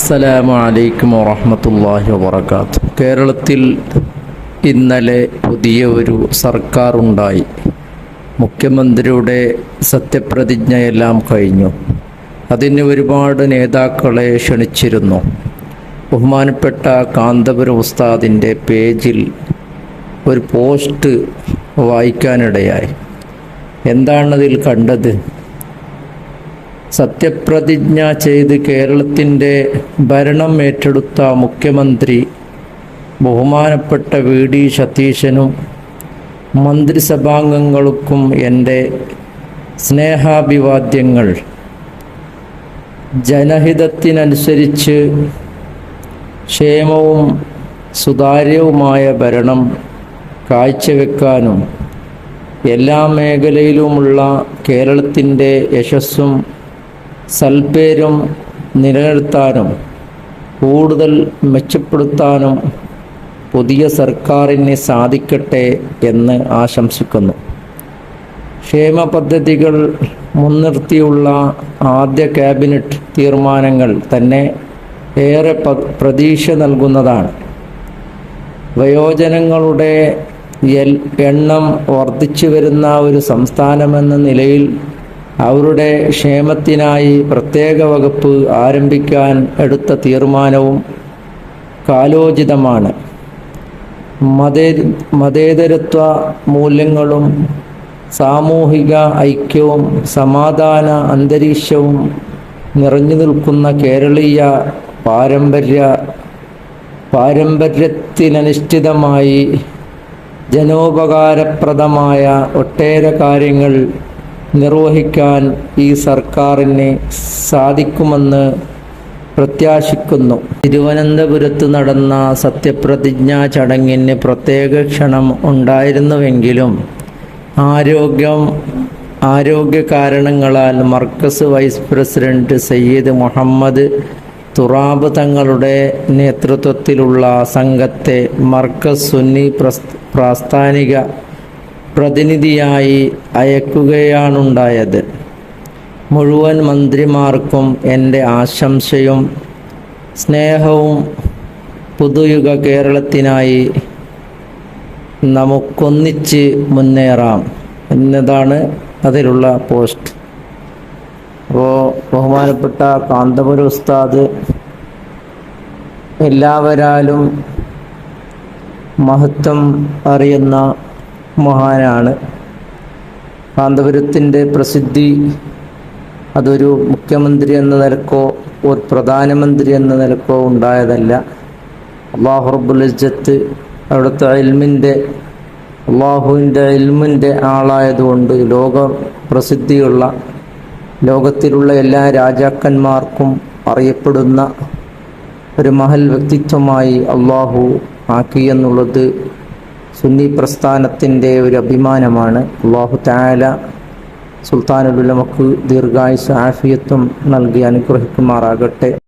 അസ്സലാമു അലൈക്കും വറഹ്മത്തുള്ളാഹി വബറകാതുഹു. കേരളത്തിൽ ഇന്നലെ പുതിയ ഒരു സർക്കാർ ഉണ്ടായി. മുഖ്യമന്ത്രിയുടെ സത്യപ്രതിജ്ഞയെല്ലാം കഴിഞ്ഞു. അതിന് ഒരുപാട് നേതാക്കളെ ക്ഷണിച്ചിരുന്നു. ബഹുമാനപ്പെട്ട കാന്തപുരം ഉസ്താദിൻ്റെ പേജിൽ ഒരു പോസ്റ്റ് വായിക്കാനിടയായി. എന്താണതിൽ കണ്ടത്? സത്യപ്രതിജ്ഞ ചെയ്ത് കേരളത്തിൻ്റെ ഭരണം ഏറ്റെടുത്ത മുഖ്യമന്ത്രി ബഹുമാനപ്പെട്ട വി ഡി സതീശനും മന്ത്രിസഭാംഗങ്ങൾക്കും എൻ്റെ സ്നേഹാഭിവാദ്യങ്ങൾ. ജനഹിതത്തിനനുസരിച്ച് ക്ഷേമവും സുതാര്യവുമായ ഭരണം കാഴ്ചവെക്കാനും എല്ലാ മേഖലയിലുമുള്ള കേരളത്തിൻ്റെ യശസ്സും സൽപ്പേരും നിലനിർത്താനും കൂടുതൽ മെച്ചപ്പെടുത്താനും പുതിയ സർക്കാരിന് സാധിക്കട്ടെ എന്ന് ആശംസിക്കുന്നു. ക്ഷേമ പദ്ധതികൾ മുൻനിർത്തിയുള്ള ആദ്യ ക്യാബിനറ്റ് തീരുമാനങ്ങൾ തന്നെ ഏറെ പ്രതീക്ഷ നൽകുന്നതാണ്. വയോജനങ്ങളുടെ എണ്ണം വർദ്ധിച്ചു വരുന്ന ഒരു സംസ്ഥാനമെന്ന നിലയിൽ അവരുടെ ക്ഷേമത്തിനായി പ്രത്യേക വകുപ്പ് ആരംഭിക്കാൻ എടുത്ത തീരുമാനവും കാലോചിതമാണ്. മതേതരത്വ മൂല്യങ്ങളും സാമൂഹിക ഐക്യവും സമാധാന അന്തരീക്ഷവും നിറഞ്ഞു നിൽക്കുന്ന കേരളീയ പാരമ്പര്യത്തിനനുഷ്ഠിതമായി ജനോപകാരപ്രദമായ ഒട്ടേറെ കാര്യങ്ങൾ നിർവഹിക്കാൻ ഈ സർക്കാരിന് സാധിക്കുമെന്ന് പ്രത്യാശിക്കുന്നു. തിരുവനന്തപുരത്ത് നടന്ന സത്യപ്രതിജ്ഞാ ചടങ്ങിന് പ്രത്യേക ക്ഷണം ഉണ്ടായിരുന്നുവെങ്കിലും ആരോഗ്യ കാരണങ്ങളാൽ മർക്കസ് വൈസ് പ്രസിഡന്റ് സയ്യിദ് മുഹമ്മദ് തുറാബ് തങ്ങളുടെ നേതൃത്വത്തിലുള്ള സംഘത്തെ മർക്കസ് സുന്നി പ്രാസ്ഥാനിക പ്രതിനിധിയായി അയക്കുകയാണുണ്ടായത്. മുഴുവൻ മന്ത്രിമാർക്കും എൻ്റെ ആശംസയും സ്നേഹവും. പുതുയുഗ കേരളത്തിനായി നമുക്കൊന്നിച്ച് മുന്നേറാം എന്നതാണ് അതിലുള്ള പോസ്റ്റ്. അപ്പോൾ ബഹുമാനപ്പെട്ട കാന്തപുരം ഉസ്താദ് എല്ലാവരാലും മഹത്വം അറിയുന്ന മഹാനാണ്. കാന്തപുരത്തിൻ്റെ പ്രസിദ്ധി അതൊരു മുഖ്യമന്ത്രി എന്ന നിലക്കോ ഒരു പ്രധാനമന്ത്രി എന്ന നിലക്കോ ഉണ്ടായതല്ല. അല്ലാഹു റബ്ബുൽ ഇസ്സത്ത് അവിടുത്തെ അള്ളാഹുവിൻ്റെ ഇൽമിൻ്റെ ആളായതുകൊണ്ട് ലോക പ്രസിദ്ധിയുള്ള ലോകത്തിലുള്ള എല്ലാ രാജാക്കന്മാർക്കും അറിയപ്പെടുന്ന ഒരു മഹൽ വ്യക്തിത്വമായി അള്ളാഹു ആക്കി എന്നുള്ളത് സുന്നി പ്രസ്ഥാനത്തിൻ്റെ ഒരു അഭിമാനമാണ്. അല്ലാഹു തആല സുൽത്താനുൽ ഉലമക്ക് ദീർഘായുസ്സും ആഫിയത്തും നൽകി അനുഗ്രഹിക്കുമാറാകട്ടെ.